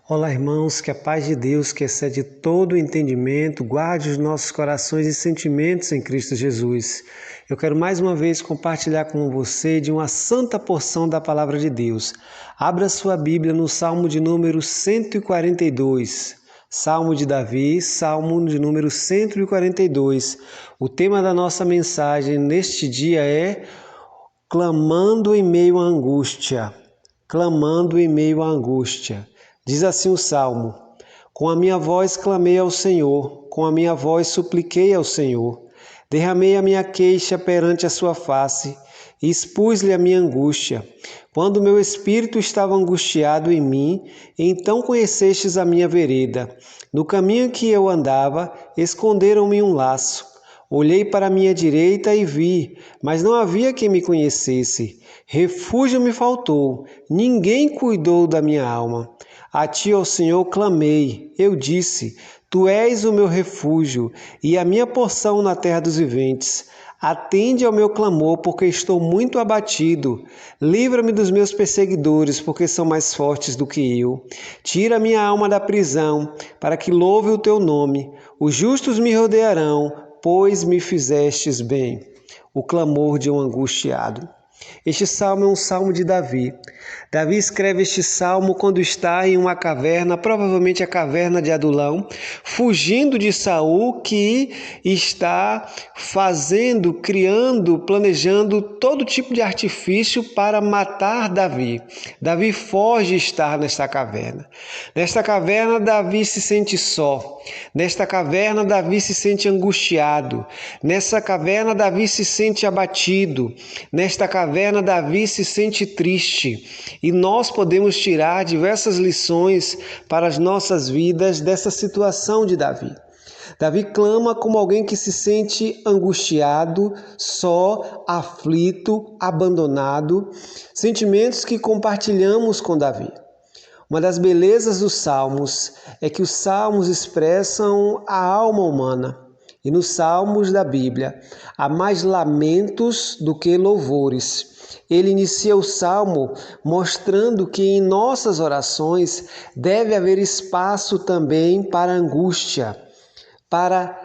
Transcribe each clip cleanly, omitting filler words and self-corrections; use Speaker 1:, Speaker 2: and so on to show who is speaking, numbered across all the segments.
Speaker 1: Olá, irmãos, que a paz de Deus, que excede todo o entendimento, guarde os nossos corações e sentimentos em Cristo Jesus. Eu quero mais uma vez compartilhar com você de uma santa porção da Palavra de Deus. Abra sua Bíblia no Salmo de número 142. Salmo de Davi, Salmo de número 142. O tema da nossa mensagem neste dia é clamando em meio à angústia. Clamando em meio à angústia. Diz assim o Salmo: com a minha voz clamei ao Senhor, com a minha voz supliquei ao Senhor. Derramei a minha queixa perante a sua face e expus-lhe a minha angústia. Quando meu espírito estava angustiado em mim, então conhecestes a minha vereda. No caminho que eu andava, esconderam-me um laço. Olhei para a minha direita e vi, mas não havia quem me conhecesse. Refúgio me faltou, ninguém cuidou da minha alma. A ti, ó Senhor, clamei. Eu disse: Tu és o meu refúgio e a minha porção na terra dos viventes. Atende ao meu clamor, porque estou muito abatido. Livra-me dos meus perseguidores, porque são mais fortes do que eu. Tira minha alma da prisão, para que louve o teu nome. Os justos me rodearão, pois me fizestes bem. O clamor de um angustiado. Este salmo é um salmo de Davi. Davi escreve este salmo quando está em uma caverna, provavelmente a caverna de Adulão, fugindo de Saul, que está criando, planejando todo tipo de artifício para matar Davi. Davi foge estar nesta caverna. Nesta caverna, Davi se sente só. Nesta caverna, Davi se sente angustiado. Nessa caverna, Davi se sente abatido. Nesta caverna, Davi se sente triste. E nós podemos tirar diversas lições para as nossas vidas dessa situação de Davi. Davi clama como alguém que se sente angustiado, só, aflito, abandonado, sentimentos que compartilhamos com Davi. Uma das belezas dos salmos é que os salmos expressam a alma humana. E nos salmos da Bíblia há mais lamentos do que louvores. Ele inicia o salmo mostrando que em nossas orações deve haver espaço também para angústia, para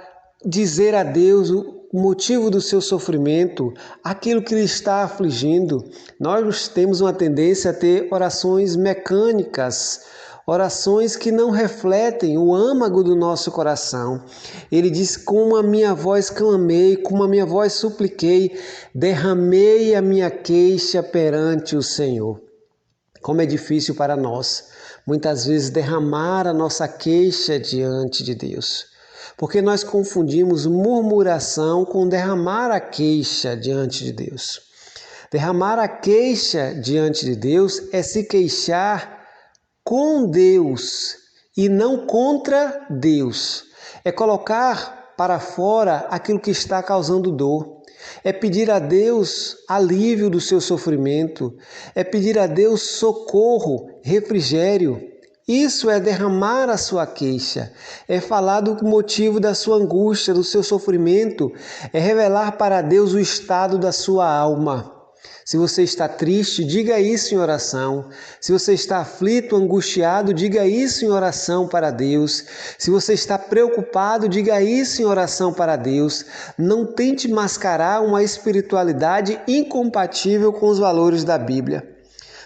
Speaker 1: dizer a Deus o motivo do seu sofrimento, aquilo que lhe está afligindo. Nós temos uma tendência a ter orações mecânicas, orações que não refletem o âmago do nosso coração. Ele diz: com a minha voz clamei, com a minha voz supliquei, derramei a minha queixa perante o Senhor. Como é difícil para nós, muitas vezes, derramar a nossa queixa diante de Deus. Porque nós confundimos murmuração com derramar a queixa diante de Deus. Derramar a queixa diante de Deus é se queixar com Deus e não contra Deus. É colocar para fora aquilo que está causando dor. É pedir a Deus alívio do seu sofrimento. É pedir a Deus socorro, refrigério. Isso é derramar a sua queixa, é falar do motivo da sua angústia, do seu sofrimento, é revelar para Deus o estado da sua alma. Se você está triste, diga isso em oração. Se você está aflito, angustiado, diga isso em oração para Deus. Se você está preocupado, diga isso em oração para Deus. Não tente mascarar uma espiritualidade incompatível com os valores da Bíblia.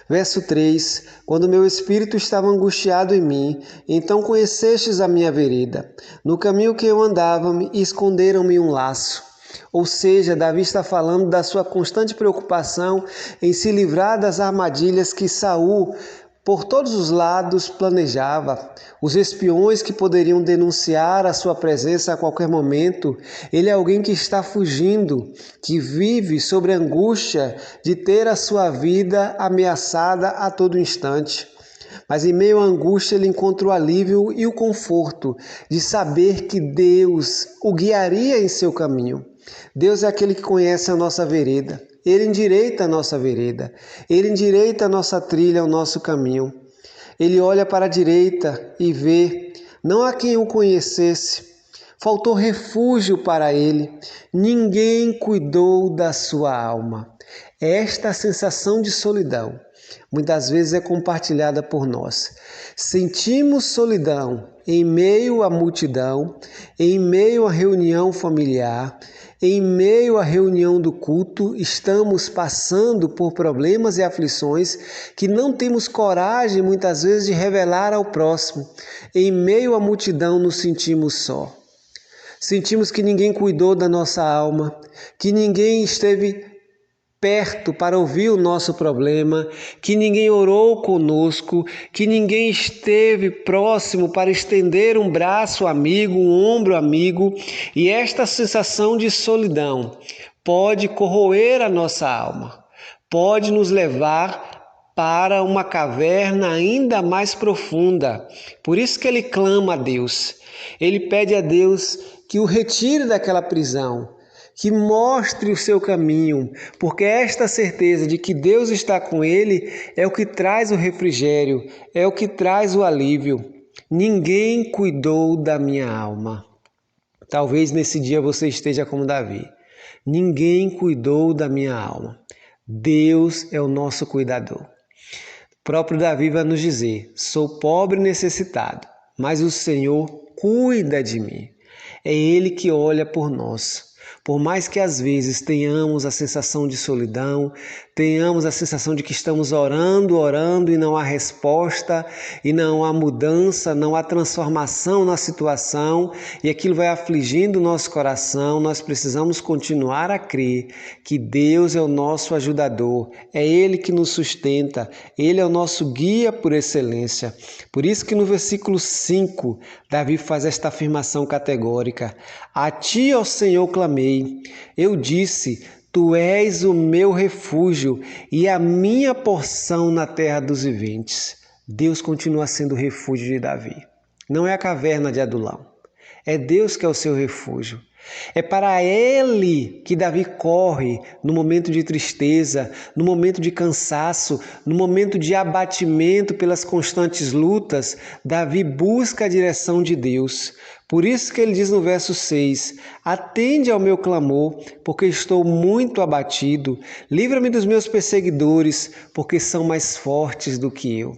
Speaker 1: Verso 3: quando meu espírito estava angustiado em mim, então conhecestes a minha vereda. No caminho que eu andava, esconderam-me um laço. Ou seja, Davi está falando da sua constante preocupação em se livrar das armadilhas que Saul, por todos os lados, planejava. Os espiões que poderiam denunciar a sua presença a qualquer momento. Ele é alguém que está fugindo, que vive sobre a angústia de ter a sua vida ameaçada a todo instante. Mas em meio à angústia ele encontra o alívio e o conforto de saber que Deus o guiaria em seu caminho. Deus é aquele que conhece a nossa vereda. Ele endireita a nossa vereda. Ele endireita a nossa trilha, o nosso caminho. Ele olha para a direita e vê, não há quem o conhecesse. Faltou refúgio para ele. Ninguém cuidou da sua alma. Esta sensação de solidão, muitas vezes é compartilhada por nós. Sentimos solidão em meio à multidão, em meio à reunião familiar, em meio à reunião do culto, estamos passando por problemas e aflições que não temos coragem muitas vezes de revelar ao próximo. Em meio à multidão nos sentimos só. Sentimos que ninguém cuidou da nossa alma, que ninguém esteve perto para ouvir o nosso problema, que ninguém orou conosco, que ninguém esteve próximo para estender um braço amigo, um ombro amigo, e esta sensação de solidão pode corroer a nossa alma, pode nos levar para uma caverna ainda mais profunda. Por isso que ele clama a Deus, ele pede a Deus que o retire daquela prisão, que mostre o seu caminho, porque esta certeza de que Deus está com ele é o que traz o refrigério, é o que traz o alívio. Ninguém cuidou da minha alma. Talvez nesse dia você esteja como Davi. Ninguém cuidou da minha alma. Deus é o nosso cuidador. O próprio Davi vai nos dizer: sou pobre e necessitado, mas o Senhor cuida de mim. É Ele que olha por nós. Por mais que às vezes tenhamos a sensação de solidão, tenhamos a sensação de que estamos orando e não há resposta, e não há mudança, não há transformação na situação, e aquilo vai afligindo o nosso coração, nós precisamos continuar a crer que Deus é o nosso ajudador, é Ele que nos sustenta, Ele é o nosso guia por excelência. Por isso que no versículo 5, Davi faz esta afirmação categórica: a ti, ó Senhor, clamei. Eu disse, tu és o meu refúgio e a minha porção na terra dos viventes. Deus continua sendo o refúgio de Davi. Não é a caverna de Adulão. É Deus que é o seu refúgio. É para Ele que Davi corre no momento de tristeza, no momento de cansaço, no momento de abatimento pelas constantes lutas. Davi busca a direção de Deus. Por isso que ele diz no verso 6, atende ao meu clamor, porque estou muito abatido. Livra-me dos meus perseguidores, porque são mais fortes do que eu.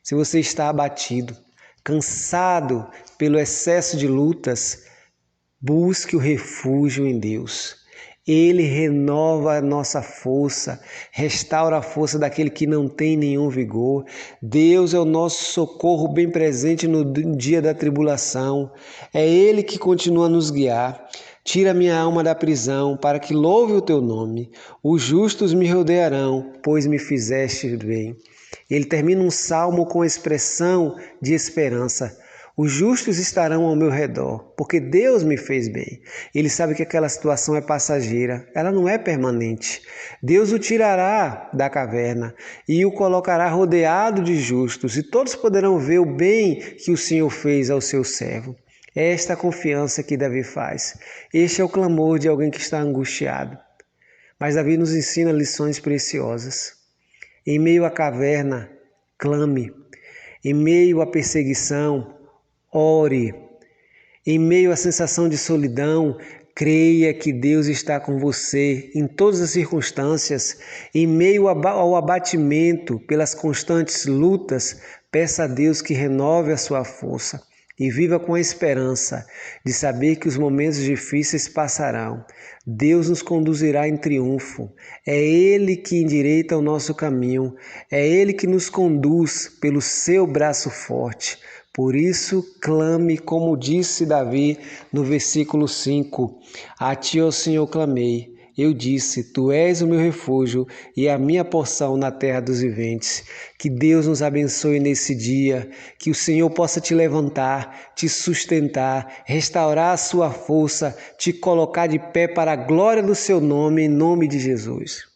Speaker 1: Se você está abatido, cansado pelo excesso de lutas, busque o refúgio em Deus. Ele renova a nossa força, restaura a força daquele que não tem nenhum vigor. Deus é o nosso socorro bem presente no dia da tribulação. É Ele que continua a nos guiar. Tira minha alma da prisão, para que louve o teu nome. Os justos me rodearão, pois me fizeste bem. Ele termina um salmo com a expressão de esperança. Os justos estarão ao meu redor, porque Deus me fez bem. Ele sabe que aquela situação é passageira, ela não é permanente. Deus o tirará da caverna e o colocará rodeado de justos, e todos poderão ver o bem que o Senhor fez ao seu servo. É esta confiança que Davi faz. Este é o clamor de alguém que está angustiado. Mas Davi nos ensina lições preciosas. Em meio à caverna, clame. Em meio à perseguição, ore. Em meio à sensação de solidão, creia que Deus está com você em todas as circunstâncias. Em meio ao abatimento pelas constantes lutas, peça a Deus que renove a sua força e viva com a esperança de saber que os momentos difíceis passarão. Deus nos conduzirá em triunfo. É Ele que endireita o nosso caminho. É Ele que nos conduz pelo seu braço forte. Por isso, clame, como disse Davi no versículo 5. A ti, ó Senhor, clamei. Eu disse, tu és o meu refúgio e a minha porção na terra dos viventes. Que Deus nos abençoe nesse dia, que o Senhor possa te levantar, te sustentar, restaurar a sua força, te colocar de pé para a glória do seu nome, em nome de Jesus.